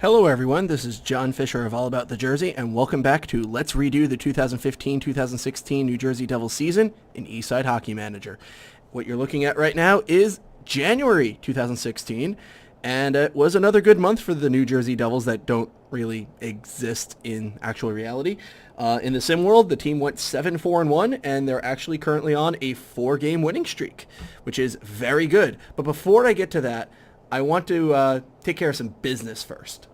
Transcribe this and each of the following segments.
Hello everyone, this is John Fisher of All About the Jersey, and welcome back to Let's Redo the 2015-2016 New Jersey Devils season in Eastside Hockey Manager. What you're looking at right now is January 2016, and it was another good month for the New Jersey Devils that don't really exist in actual reality. In the sim world, the team went 7-4-1, and they're actually currently on a 4-game winning streak, which is very good. But before I get to that, I want to take care of some business first.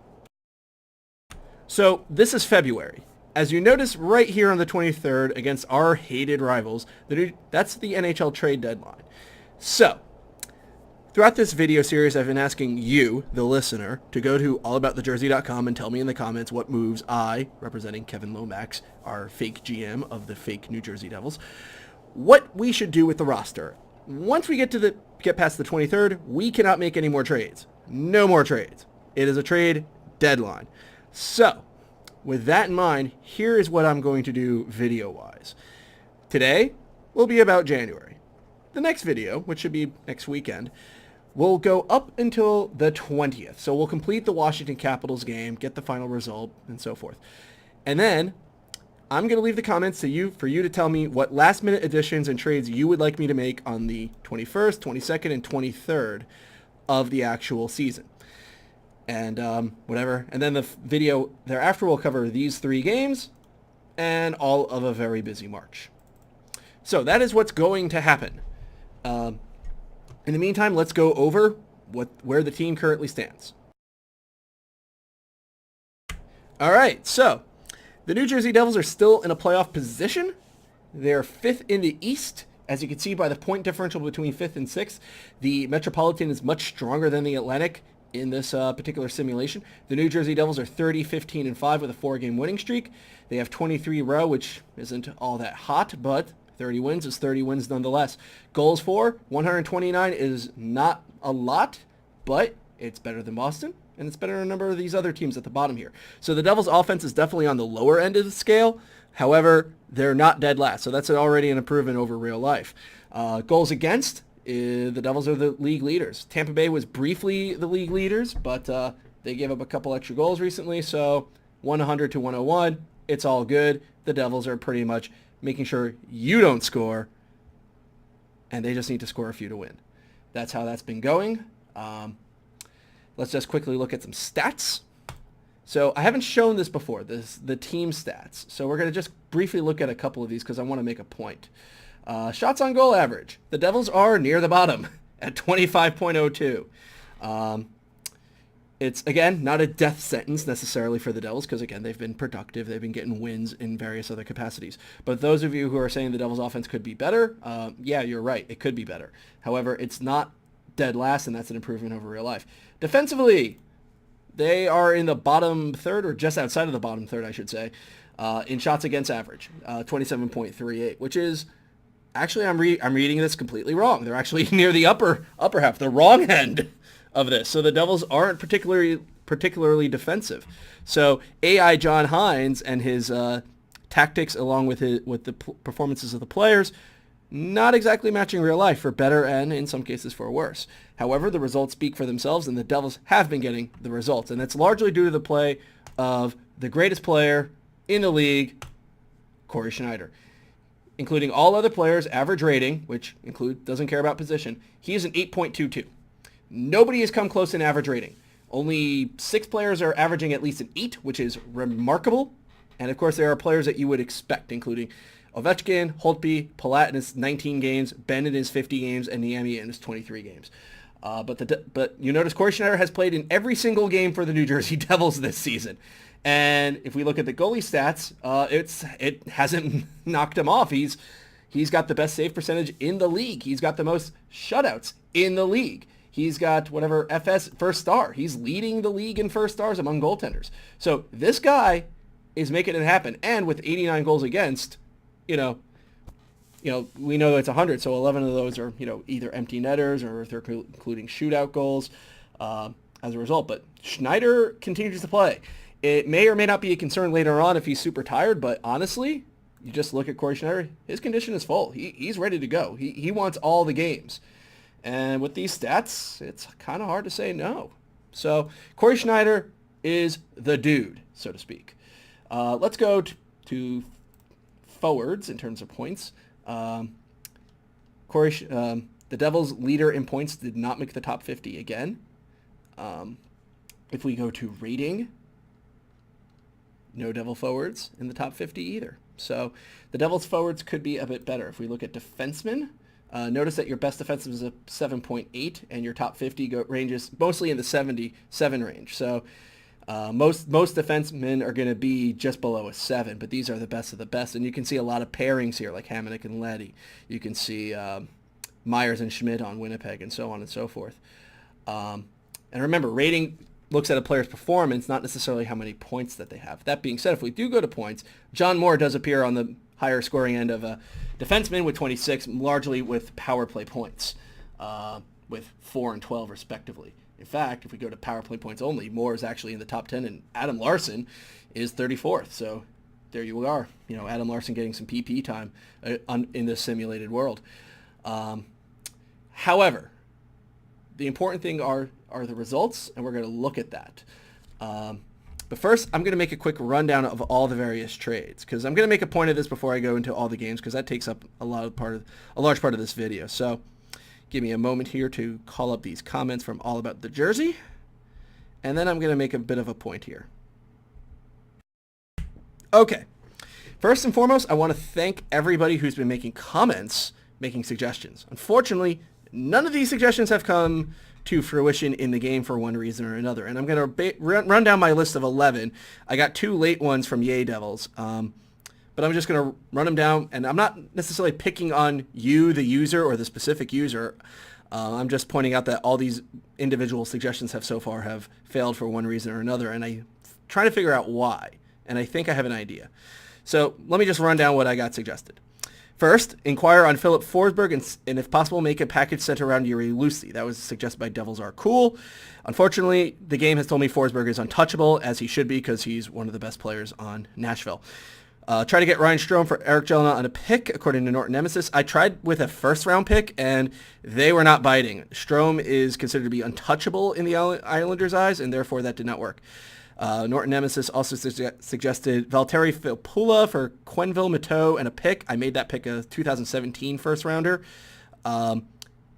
So this is February. As you notice right here on the 23rd against our hated rivals, that's the NHL trade deadline. So throughout this video series, I've been asking you, the listener, to go to allaboutthejersey.com and tell me in the comments what moves I, representing Kevin Lomax, our fake GM of the fake New Jersey Devils, what we should do with the roster. Once we get past the 23rd, we cannot make any more trades. No more trades. It is a trade deadline. So, with that in mind, here is what I'm going to do video-wise. Today will be about January. The next video, which should be next weekend, will go up until the 20th. So we'll complete the Washington Capitals game, get the final result, and so forth. And then I'm going to leave the comments for you to tell me what last-minute additions and trades you would like me to make on the 21st, 22nd, and 23rd of the actual season. And whatever. And then the video thereafter will cover these 3 games and all of a very busy March. So that is what's going to happen. In the meantime, let's go over where the team currently stands. All right, so the New Jersey Devils are still in a playoff position. They're 5th in the East. As you can see by the point differential between 5th and 6th, the Metropolitan is much stronger than the Atlantic in this particular simulation. The New Jersey Devils are 30-15-5 with a 4-game winning streak. They have 23 row, which isn't all that hot, but 30 wins is 30 wins nonetheless. Goals for 129 is not a lot, but it's better than Boston, and it's better than a number of these other teams at the bottom here. So the Devils' offense is definitely on the lower end of the scale. However, they're not dead last, so that's already an improvement over real life. Goals against, the Devils are the league leaders. Tampa Bay was briefly the league leaders, but they gave up a couple extra goals recently, so 100-101, it's all good. The Devils are pretty much making sure you don't score, and they just need to score a few to win. That's how that's been going. Let's just quickly look at some stats. So I haven't shown this before, the team stats. So we're going to just briefly look at a couple of these because I want to make a point. Shots on goal average. The Devils are near the bottom at 25.02. It's, again, not a death sentence necessarily for the Devils because, again, they've been productive. They've been getting wins in various other capacities. But those of you who are saying the Devils' offense could be better, yeah, you're right. It could be better. However, it's not dead last, and that's an improvement over real life. Defensively, they are in the bottom third, or just outside of the bottom third, I should say, in shots against average, 27.38, which is... Actually, I'm reading this completely wrong. They're actually near the upper half, the wrong end of this. So the Devils aren't particularly defensive. So AI John Hines and his tactics, along with the performances of the players, not exactly matching real life, for better and in some cases for worse. However, the results speak for themselves, and the Devils have been getting the results, and that's largely due to the play of the greatest player in the league, Cory Schneider. Including all other players' average rating, which doesn't care about position, he is an 8.22. Nobody has come close in average rating. Only 6 players are averaging at least an 8, which is remarkable. And of course, there are players that you would expect, including Ovechkin, Holtby, Palat in his 19 games, Ben in his 50 games, and Niemi in his 23 games. But you notice Cory Schneider has played in every single game for the New Jersey Devils this season. And if we look at the goalie stats, it hasn't knocked him off. He's got the best save percentage in the league. He's got the most shutouts in the league. He's got whatever FS first star. He's leading the league in first stars among goaltenders. So this guy is making it happen. And with 89 goals against, we know it's 100. So 11 of those are either empty netters or if they're including shootout goals as a result. But Schneider continues to play. It may or may not be a concern later on if he's super tired, but honestly, you just look at Cory Schneider, his condition is full. He's ready to go. He wants all the games. And with these stats, it's kind of hard to say no. So Cory Schneider, is the dude, so to speak. Let's go to forwards in terms of points. The Devils' leader in points did not make the top 50 again. If we go to rating, no Devil forwards in the top 50 either. So the Devils' forwards could be a bit better. If we look at defensemen, notice that your best defenseman is a 7.8, and your top 50 ranges mostly in the 77 range. So most defensemen are going to be just below a 7, but these are the best of the best. And you can see a lot of pairings here, like Hamonic and Leddy. You can see Myers and Schmidt on Winnipeg, and so on and so forth. And remember, rating looks at a player's performance, not necessarily how many points that they have. That being said, if we do go to points, John Moore does appear on the higher scoring end of a defenseman with 26, largely with power play points, with 4 and 12 respectively. In fact, if we go to power play points only, Moore is actually in the top 10, and Adam Larson is 34th. So there you are. Adam Larson getting some PP time in this simulated world. However, the important thing are the results, and we're going to look at that. But first, I'm going to make a quick rundown of all the various trades, because I'm going to make a point of this before I go into all the games, because that takes up a large part of this video. So give me a moment here to call up these comments from All About the Jersey, and then I'm going to make a bit of a point here. Okay. First and foremost, I want to thank everybody who's been making comments, making suggestions. Unfortunately, none of these suggestions have come to fruition in the game for one reason or another. And I'm going to run down my list of 11. I got 2 late ones from Yay Devils. But I'm just going to run them down. And I'm not necessarily picking on you, the user, or the specific user. I'm just pointing out that all these individual suggestions so far have failed for one reason or another. And I'm trying to figure out why. And I think I have an idea. So let me just run down what I got suggested. First, inquire on Philip Forsberg and if possible, make a package centered around Yuri Lucy. That was suggested by Devils Are Cool. Unfortunately, the game has told me Forsberg is untouchable, as he should be, because he's one of the best players on Nashville. Try to get Ryan Strome for Eric Jelena on a pick, according to Norton Nemesis. I tried with a first-round pick, and they were not biting. Strome is considered to be untouchable in the Islanders' eyes, and therefore that did not work. Norton Nemesis also suggested Valtteri Filppula for Quenneville, Mateau, and a pick. I made that pick a 2017 first-rounder.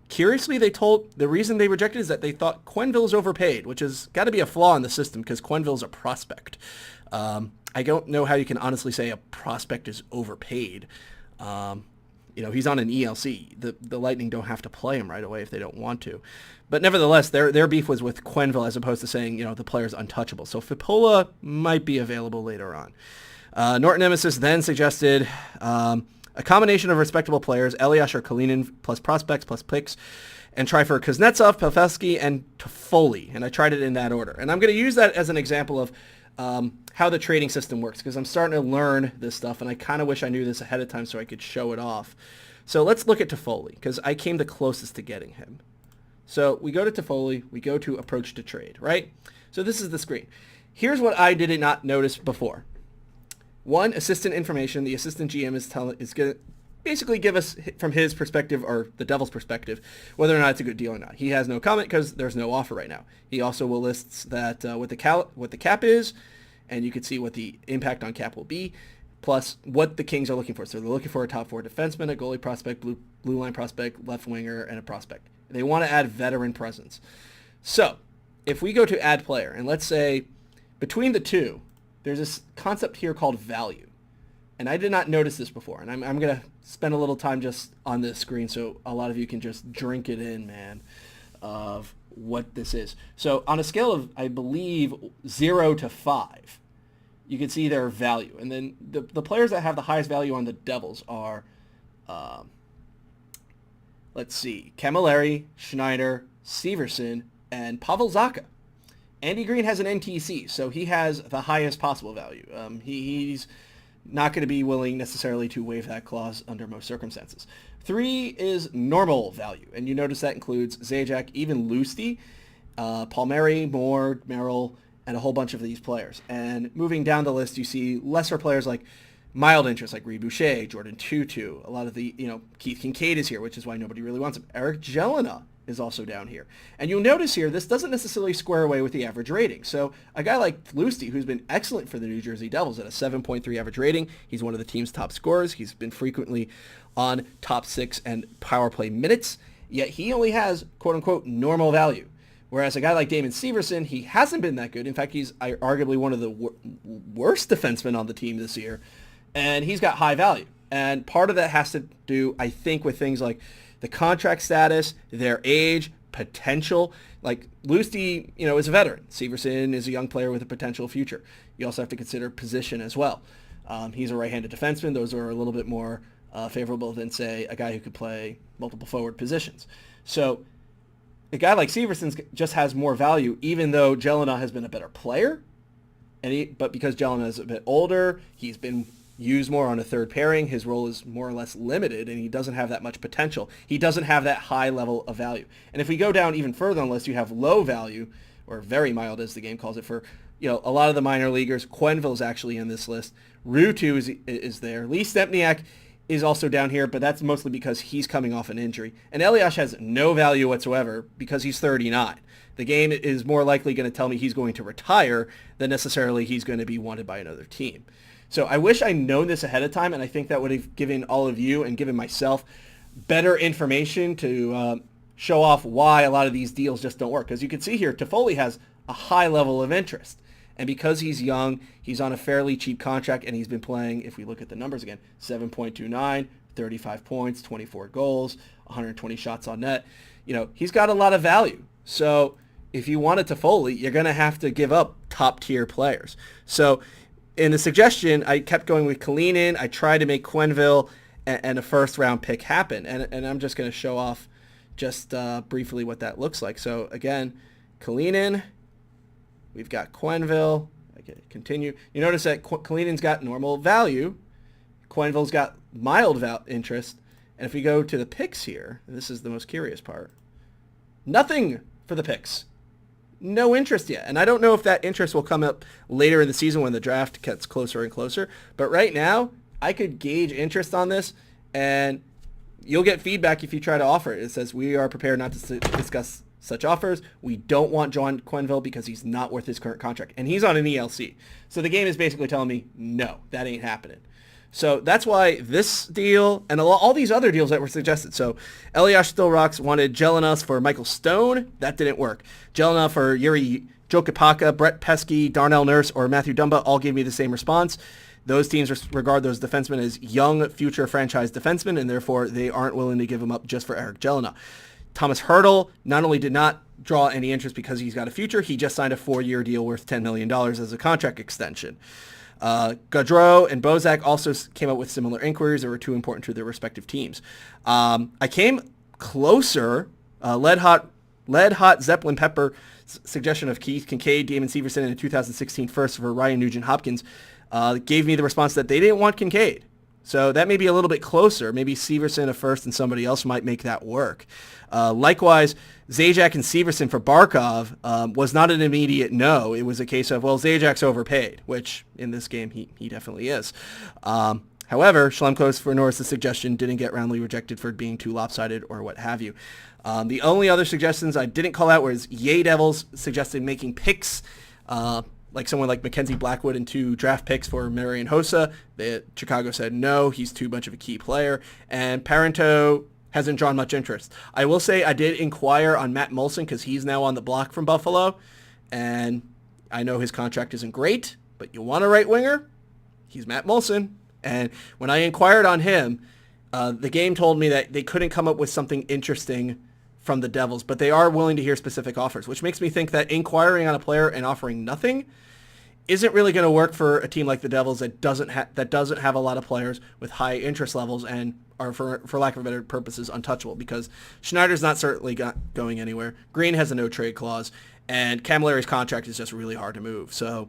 Curiously, the reason they rejected is that they thought Quenneville's overpaid, which has got to be a flaw in the system because Quenneville's a prospect. I don't know how you can honestly say a prospect is overpaid. He's on an ELC. The Lightning don't have to play him right away if they don't want to. But nevertheless, their beef was with Quenneville as opposed to saying, the player's untouchable. So Filppula might be available later on. Norton Nemesis then suggested a combination of respectable players, Elias or Kalinin, plus prospects, plus picks, and try for Kuznetsov, Pavelski, and Toffoli. And I tried it in that order. And I'm going to use that as an example of how the trading system works, because I'm starting to learn this stuff, and I kind of wish I knew this ahead of time so I could show it off. So let's look at Toffoli, because I came the closest to getting him. So we go to Toffoli, we go to approach to trade, right? So this is the screen. Here's what I did not notice before. One, assistant information. The assistant GM is going to basically give us, from his perspective, or the Devil's perspective, whether or not it's a good deal or not. He has no comment because there's no offer right now. He also will list that what the cap is, and you can see what the impact on cap will be, plus what the Kings are looking for. So they're looking for a top 4 defenseman, a goalie prospect, blue line prospect, left winger, and a prospect. They want to add veteran presence. So if we go to add player, and let's say between the two, there's this concept here called value. And I did not notice this before. And I'm going to spend a little time just on this screen so a lot of you can just drink it in, man, of what this is. So on a scale of, I believe, 0 to 5, you can see their value. And then the players that have the highest value on the Devils are, let's see, Camilleri, Schneider, Severson, and Pavel Zacha. Andy Green has an NTC, so he has the highest possible value. He's not going to be willing necessarily to waive that clause under most circumstances. 3 is normal value, and you notice that includes Zajac, even Lusty, Palmieri, Moore, Merrill, and a whole bunch of these players. And moving down the list, you see lesser players like mild interest, like Reed Boucher, Jordan Tutu. A lot of the, Keith Kincaid is here, which is why nobody really wants him. Eric Jelena is also down here. And you'll notice here, this doesn't necessarily square away with the average rating. So a guy like Lusty, who's been excellent for the New Jersey Devils at a 7.3 average rating, he's one of the team's top scorers. He's been frequently on top 6 and power play minutes, yet he only has quote-unquote normal value. Whereas a guy like Damon Severson, he hasn't been that good. In fact, he's arguably one of the worst defensemen on the team this year, and he's got high value. And part of that has to do, I think, with things like the contract status, their age, potential. Like Lusty, is a veteran. Severson is a young player with a potential future. You also have to consider position as well. He's a right-handed defenseman. Those are a little bit more favorable than, say, a guy who could play multiple forward positions. So a guy like Severson just has more value, even though Jelena has been a better player. But because Jelena is a bit older, he's been used more on a third pairing. His role is more or less limited, and he doesn't have that much potential. He doesn't have that high level of value. And if we go down even further on the list, you have low value, or very mild as the game calls it, for a lot of the minor leaguers. Quenneville is actually in this list. Ruutu is there. Lee Stempniak is also down here, but that's mostly because he's coming off an injury. And AAtJ has no value whatsoever because he's 39. The game is more likely going to tell me he's going to retire than necessarily he's going to be wanted by another team. So I wish I'd known this ahead of time, and I think that would have given all of you and given myself better information to show off why a lot of these deals just don't work. Because you can see here, Toffoli has a high level of interest. And because he's young, he's on a fairly cheap contract, and he's been playing, if we look at the numbers again, 7.29, 35 points, 24 goals, 120 shots on net. He's got a lot of value. So if you want a Toffoli, you're going to have to give up top-tier players. So in the suggestion, I kept going with Kalinin. I tried to make Quenneville and a first-round pick happen. And I'm just going to show off just briefly what that looks like. So again, Kalinin. We've got Quenneville. I can continue. You notice that Kalinin's got normal value. Quenneville's got mild interest. And if we go to the picks here, and this is the most curious part, nothing for the picks. No interest yet. And I don't know if that interest will come up later in the season when the draft gets closer and closer. But right now, I could gauge interest on this, and you'll get feedback if you try to offer it. It says, we are prepared not to discuss such offers. We don't want John Quenneville because he's not worth his current contract. And he's on an ELC. So the game is basically telling me, no, that ain't happening. So that's why this deal and all these other deals that were suggested. So AAtJ Still Rocks wanted Jelena for Michael Stone. That didn't work. Jelena for Yuri Jokipaka, Brett Pesky, Darnell Nurse, or Matthew Dumba all gave me the same response. Those teams regard those defensemen as young future franchise defensemen, and therefore they aren't willing to give them up just for Eric Jelena. Thomas Hertl not only did not draw any interest because he's got a future, he just signed a 4-year deal worth $10 million as a contract extension. Gaudreau and Bozak also came up with similar inquiries that were too important to their respective teams. I came closer. Lead Hot Zeppelin Pepper suggestion of Keith Kincaid, Damon Severson in a 2016 first for Ryan Nugent-Hopkins gave me the response that they didn't want Kincaid. So that may be a little bit closer. Maybe Severson a first and somebody else might make that work. Likewise, Zajac and Severson for Barkov was not an immediate no. It was a case of, well, Zajac's overpaid, which in this game he definitely is. However, Schlemko's for Norris' suggestion didn't get roundly rejected for being too lopsided or what have you. The only other suggestions I didn't call out was Yay Devils suggested making picks, like someone like Mackenzie Blackwood and 2 draft picks for Marian Hossa. Chicago said no, he's too much of a key player. And Parento hasn't drawn much interest. I will say I did inquire on Matt Molson because he's now on the block from Buffalo. And I know his contract isn't great, but you want a right winger? He's Matt Molson. And when I inquired on him, the game told me that they couldn't come up with something interesting from the Devils, but they are willing to hear specific offers, which makes me think that inquiring on a player and offering nothing isn't really going to work for a team like the Devils that doesn't have a lot of players with high interest levels and are, for lack of better purposes, untouchable, because Schneider's not certainly going anywhere. Green has a no-trade clause, and Camilleri's contract is just really hard to move. So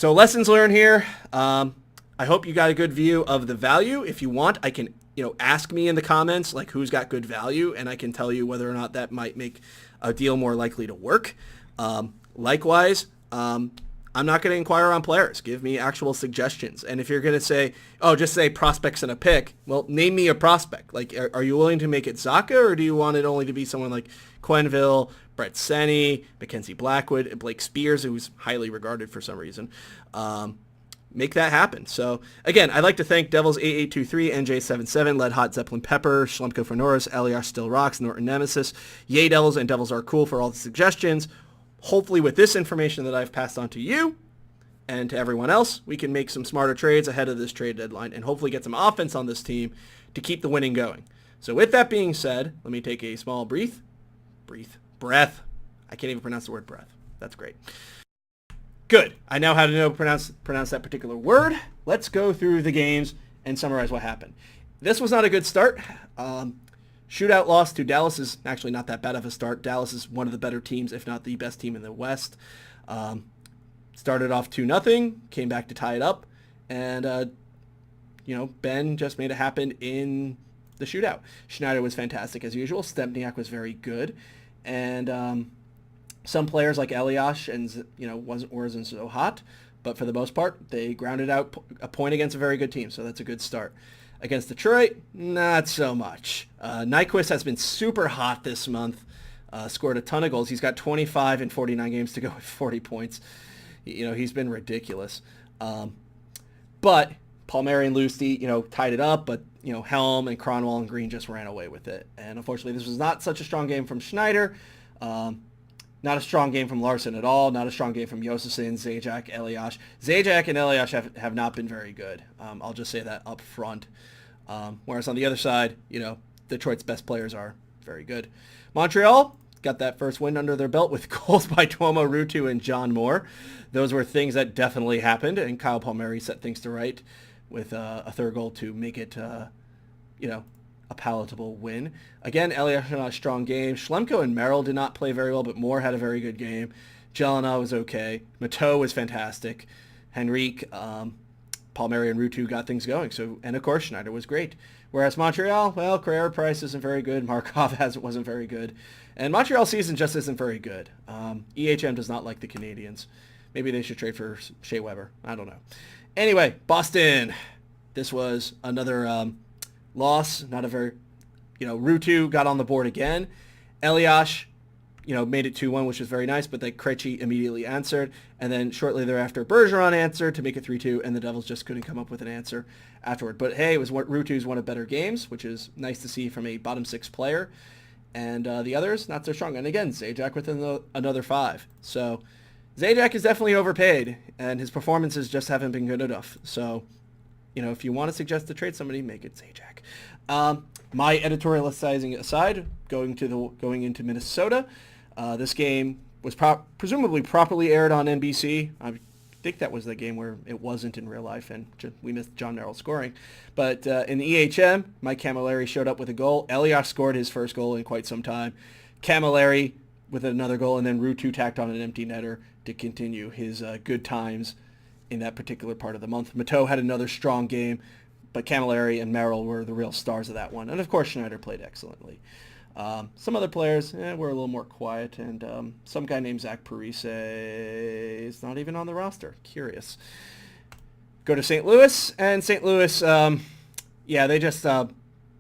lessons learned here. I hope you got a good view of the value. If you want, I can ask me in the comments like who's got good value, and I can tell you whether or not that might make a deal more likely to work. Likewise, I'm not going to inquire on players. Give me actual suggestions. And if you're going to say, oh, just say prospects and a pick, well, name me a prospect. Like, are you willing to make it Zaka, or do you want it only to be someone like Quenneville, Brett Seney, Mackenzie Blackwood, Blake Spears, who's highly regarded for some reason? Make that happen. So, again, I'd like to thank Devils 8823, NJ77, Led Hot, Zeppelin Pepper, Schlemko for Norris, Elias Still Rocks, Norton Nemesis, Yay Devils, and Devils Are Cool for all the suggestions. Hopefully with this information that I've passed on to you and to everyone else, we can make some smarter trades ahead of this trade deadline and hopefully get some offense on this team to keep the winning going. So with that being said, let me take a small breath. I can't even pronounce the word breath. That's great. Good. I now how to pronounce that particular word. Let's go through the games and summarize what happened. This was not a good start. Shootout loss to Dallas is actually not that bad of a start. Dallas is one of the better teams, if not the best team in the West. Started off 2-0, came back to tie it up, and Ben just made it happen in the shootout. Schneider was fantastic as usual. Stempniak was very good, and some players like Elias and wasn't so hot, but for the most part they grounded out a point against a very good team, so that's a good start. Against Detroit, not so much. Nyquist has been super hot this month, scored a ton of goals. He's got 25 in 49 games to go with 40 points. He's been ridiculous. But Palmieri and Lusty, tied it up, but Helm and Cronwall and Green just ran away with it. And unfortunately, this was not such a strong game from Schneider. Not a strong game from Larson at all. Not a strong game from Josefson, Zajac, Elias. Zajac and Elias have not been very good. I'll just say that up front. Whereas on the other side, Detroit's best players are very good. Montreal got that first win under their belt with goals by Tuomo Ruutu and John Moore. Those were things that definitely happened, and Kyle Palmieri set things to right with a third goal to make it, a palatable win. Again, Elias had a strong game. Schlemko and Merrill did not play very well, but Moore had a very good game. Jelena was okay. Mateau was fantastic. Henrique, Palmieri and Ruutu got things going. And of course, Schneider was great. Whereas Montreal, well, Carrera Price isn't very good. Markov wasn't very good. And Montreal season just isn't very good. EHM does not like the Canadians. Maybe they should trade for Shea Weber. I don't know. Anyway, Boston. This was another loss. Not a very, Ruutu got on the board again. Elias, made it 2-1, which was very nice, but then Krejci immediately answered. And then shortly thereafter, Bergeron answered to make it 3-2, and the Devils just couldn't come up with an answer afterward. But hey, Ruutu's one of better games, which is nice to see from a bottom six player. And the others, not so strong. And again, Zajac with another 5. So Zajac is definitely overpaid, and his performances just haven't been good enough. So, if you want to suggest to trade somebody, make it Zajac. My editorializing aside, going into Minnesota, this game was presumably properly aired on NBC. I think that was the game where it wasn't in real life, and we missed John Merrill scoring. But in the EHM, Mike Camilleri showed up with a goal. Elias scored his first goal in quite some time. Camilleri with another goal, and then Ruutu tacked on an empty netter to continue his good times in that particular part of the month. Mateau had another strong game, but Camilleri and Merrill were the real stars of that one. And of course, Schneider played excellently. Some other players were a little more quiet, and some guy named Zach Parise is not even on the roster. Curious. Go to St. Louis, and St. Louis, they just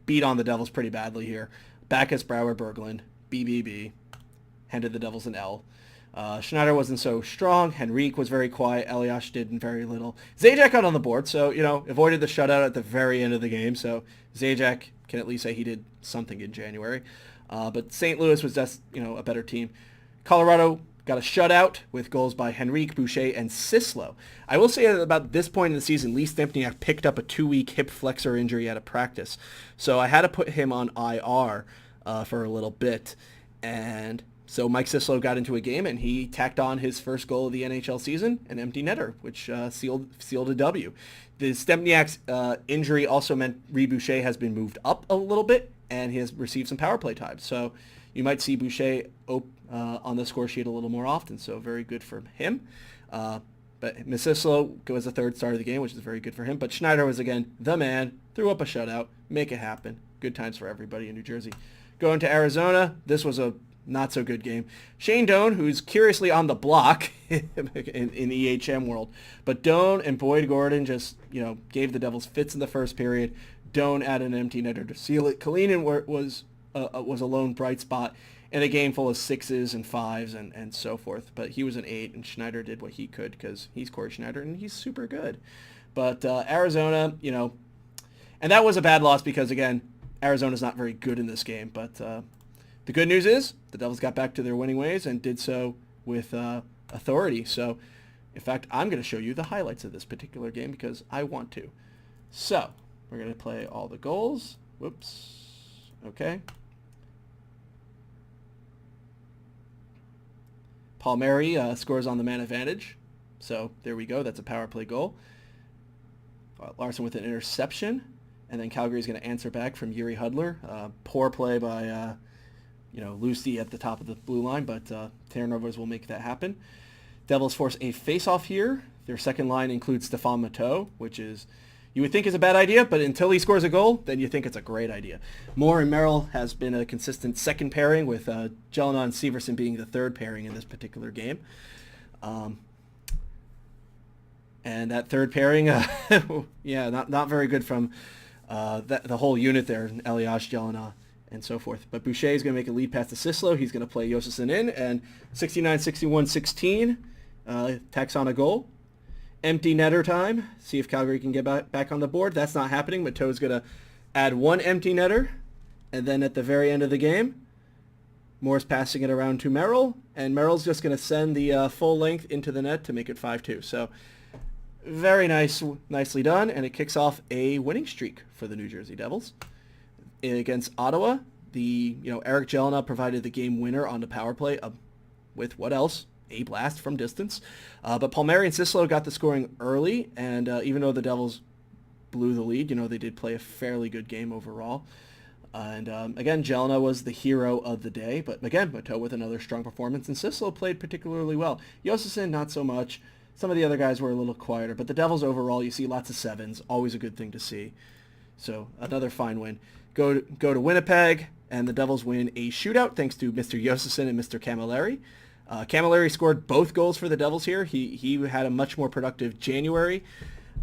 beat on the Devils pretty badly here. Backus, Brouwer, Berglund, BBB, handed the Devils an L. Schneider wasn't so strong. Henrique was very quiet. Elias did very little. Zajac got on the board, so, avoided the shutout at the very end of the game. So Zajac can at least say he did something in January. But St. Louis was just, a better team. Colorado got a shutout with goals by Henrique, Boucher, and Sislo. I will say that about this point in the season, Lee Stempniak picked up a 2-week hip flexor injury out of practice. So I had to put him on IR for a little bit. And so Mike Sislo got into a game, and he tacked on his first goal of the NHL season, an empty netter, which sealed a W. The Stempniak's injury also meant Reed Boucher has been moved up a little bit, and he has received some power play time. So you might see Boucher on the score sheet a little more often, so very good for him. But Sislo was the third star of the game, which is very good for him. But Schneider was, again, the man, threw up a shutout, make it happen. Good times for everybody in New Jersey. Going to Arizona, this was a not so good game. Shane Doan, who's curiously on the block in EHM world, but Doan and Boyd Gordon just, gave the Devils fits in the first period. Doan added an empty netter to seal it. Kalinin was a lone bright spot in a game full of 6s and 5s and so forth, but he was an 8, and Schneider did what he could because he's Cory Schneider and he's super good. But Arizona, and that was a bad loss because, again, Arizona's not very good in this game, but the good news is the Devils got back to their winning ways and did so with authority. So, in fact, I'm going to show you the highlights of this particular game because I want to. So, we're going to play all the goals. Whoops. Okay. Palmieri scores on the man advantage. So, there we go. That's a power play goal. Larson with an interception. And then Calgary's going to answer back from Yuri Hudler. Poor play by, Lucy at the top of the blue line, but Terranovas will make that happen. Devils force a face-off here. Their second line includes Stefan Matteau, which is, you would think is a bad idea, but until he scores a goal, then you think it's a great idea. Moore and Merrill has been a consistent second pairing, with Jelena and Severson being the third pairing in this particular game. And that third pairing, not very good from the whole unit there, AAtJ, Jelena, and so forth. But Boucher is going to make a lead pass to Sislo. He's going to play Josefson in, and 69-61-16 tacks on a goal. Empty netter time. See if Calgary can get back on the board. That's not happening. Matteau's going to add one empty netter, and then at the very end of the game, Moore's passing it around to Merrill, and Merrill's just going to send the full length into the net to make it 5-2. So very nicely done, and it kicks off a winning streak for the New Jersey Devils. Against Ottawa, Eric Jelena provided the game winner on the power play with what else? A blast from distance. But Palmieri and Sislo got the scoring early, and even though the Devils blew the lead, they did play a fairly good game overall. And again, Jelena was the hero of the day, but again, Matteau with another strong performance, and Sislo played particularly well. Josefson, not so much. Some of the other guys were a little quieter, but the Devils overall, you see lots of 7s, always a good thing to see. So another fine win. Go to Winnipeg, and the Devils win a shootout thanks to Mr. Josefson and Mr. Camilleri. Camilleri scored both goals for the Devils here. He had a much more productive January.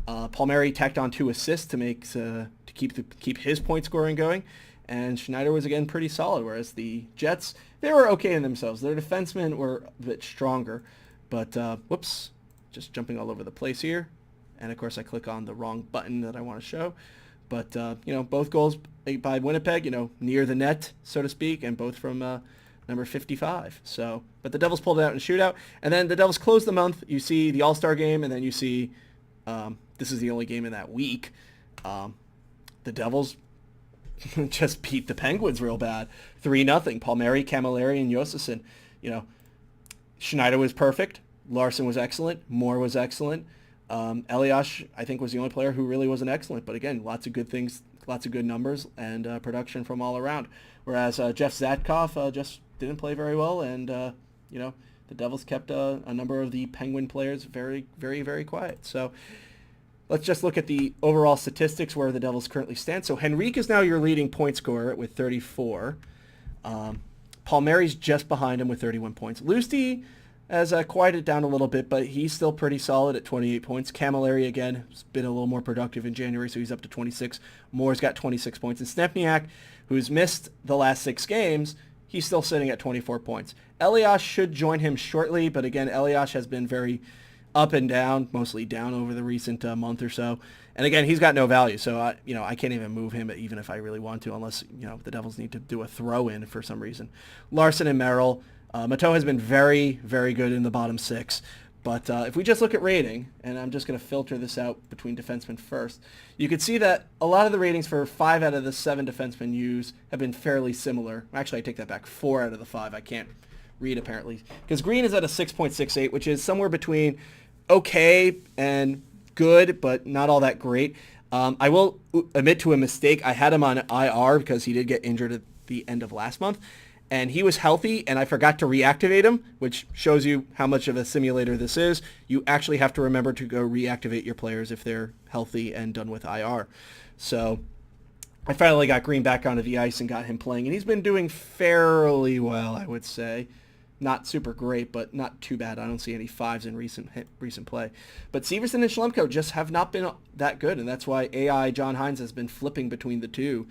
Palmieri tacked on 2 assists to keep his point scoring going, and Schneider was again pretty solid. Whereas the Jets, they were okay in themselves. Their defensemen were a bit stronger, but whoops, just jumping all over the place here. And of course, I click on the wrong button that I want to show. But both goals by Winnipeg, near the net, so to speak, and both from number 55. So, but the Devils pulled it out in a shootout, and then the Devils closed the month. You see the All-Star game, and then you see this is the only game in that week. The Devils just beat the Penguins real bad, 3-0. Palmieri, Camilleri, and Josefson. Schneider was perfect. Larson was excellent. Moore was excellent. AAtJ, I think, was the only player who really wasn't excellent. But again, lots of good things, lots of good numbers, and production from all around. Whereas Jeff Zatkoff just didn't play very well, and the Devils kept a number of the Penguin players very, very, very quiet. So let's just look at the overall statistics where the Devils currently stand. So Henrique is now your leading point scorer with 34. Palmieri's just behind him with 31 points. Lusty has quieted down a little bit, but he's still pretty solid at 28 points. Camilleri, again, has been a little more productive in January, so he's up to 26. Moore's got 26 points. And Stempniak, who's missed the last 6 games, he's still sitting at 24 points. AAtJ should join him shortly, but again, AAtJ has been very up and down, mostly down over the recent month or so. And again, he's got no value, so I can't even move him even if I really want to, unless the Devils need to do a throw-in for some reason. Larson and Merrill. Matteau has been very, very good in the bottom 6. But if we just look at rating, and I'm just going to filter this out between defensemen first, you can see that a lot of the ratings for 5 out of the 7 defensemen used have been fairly similar. Actually, I take that back. 4 out of the 5. I can't read, apparently. Because Green is at a 6.68, which is somewhere between okay and good, but not all that great. I will admit to a mistake. I had him on IR because he did get injured at the end of last month. And he was healthy, and I forgot to reactivate him, which shows you how much of a simulator this is. You actually have to remember to go reactivate your players if they're healthy and done with IR. So I finally got Green back onto the ice and got him playing, and he's been doing fairly well, I would say. Not super great, but not too bad. I don't see any fives in recent play. But Severson and Schlemko just have not been that good, and that's why AI John Hines has been flipping between the two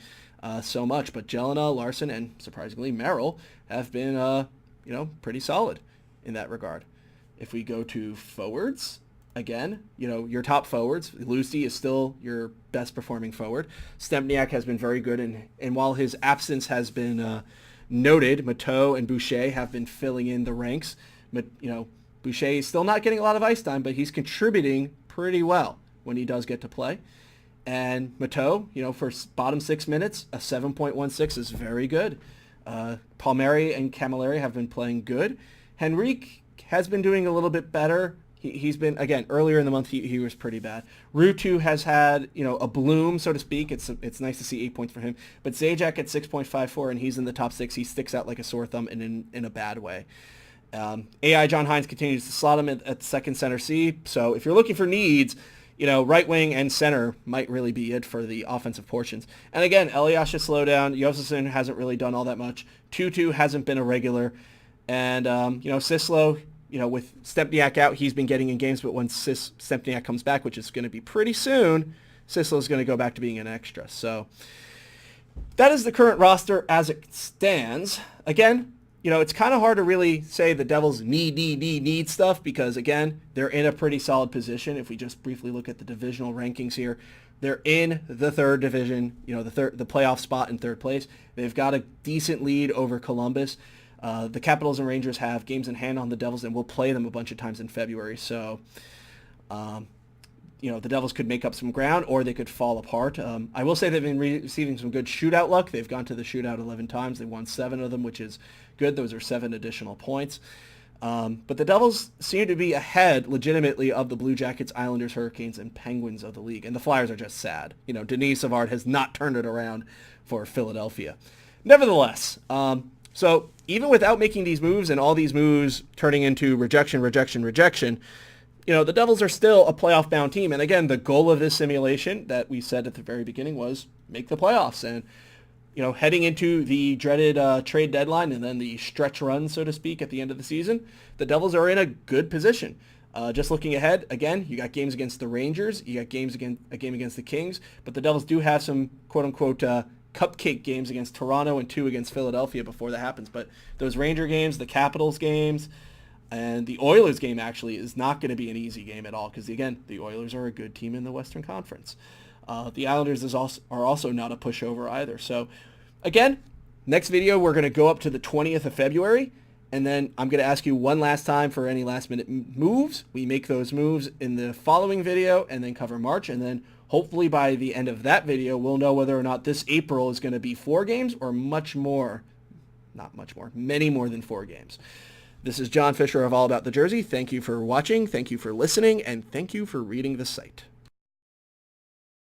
so much. But Jelena, Larson, and surprisingly Merrill have been, pretty solid in that regard. If we go to forwards, again, your top forwards, Lucy is still your best performing forward. Stempniak has been very good, and while his absence has been noted, Mateau and Boucher have been filling in the ranks. Boucher is still not getting a lot of ice time, but he's contributing pretty well when he does get to play. And Mateau, for bottom 6 minutes, a 7.16 is very good. Palmieri and Camilleri have been playing good. Henrique has been doing a little bit better. He's been, again, earlier in the month, he was pretty bad. Ruutu has had, a bloom, so to speak. It's nice to see 8 points for him. But Zajac at 6.54, and he's in the top 6. He sticks out like a sore thumb and in a bad way. AI John Hines continues to slot him at second center C. So if you're looking for needs, right wing and center might really be it for the offensive portions. And again, Elias should slow down. Josefson hasn't really done all that much. Tutu hasn't been a regular. And, Sislo, with Stempniak out, he's been getting in games, but when Stempniak comes back, which is going to be pretty soon, Sislo's going to go back to being an extra. So that is the current roster as it stands. Again, it's kind of hard to really say the Devils need stuff because, again, they're in a pretty solid position. If we just briefly look at the divisional rankings here, they're in the third division, the playoff spot in third place. They've got a decent lead over Columbus. The Capitals and Rangers have games in hand on the Devils, and we'll play them a bunch of times in February. So, the Devils could make up some ground, or they could fall apart. I will say they've been receiving some good shootout luck. They've gone to the shootout 11 times. They won 7 of them, which is good. Those are 7 additional points. But the Devils seem to be ahead legitimately of the Blue Jackets, Islanders, Hurricanes, and Penguins of the league. And the Flyers are just sad. Denis Savard has not turned it around for Philadelphia. Nevertheless, so even without making these moves and all these moves turning into rejection, the Devils are still a playoff-bound team. And again, the goal of this simulation that we said at the very beginning was make the playoffs. And, heading into the dreaded trade deadline and then the stretch run, so to speak, at the end of the season, the Devils are in a good position. Just looking ahead, again, you got games against the Rangers, you got a game against the Kings, but the Devils do have some quote-unquote cupcake games against Toronto and 2 against Philadelphia before that happens. But those Ranger games, the Capitals games, and the Oilers game actually is not going to be an easy game at all because, again, the Oilers are a good team in the Western Conference. The Islanders are also not a pushover either. So, again, next video we're going to go up to the 20th of February, and then I'm going to ask you one last time for any last-minute moves. We make those moves in the following video and then cover March, and then hopefully by the end of that video, we'll know whether or not this April is going to be 4 games or many more than 4 games. This is John Fisher of All About the Jersey. Thank you for watching, thank you for listening, and thank you for reading the site.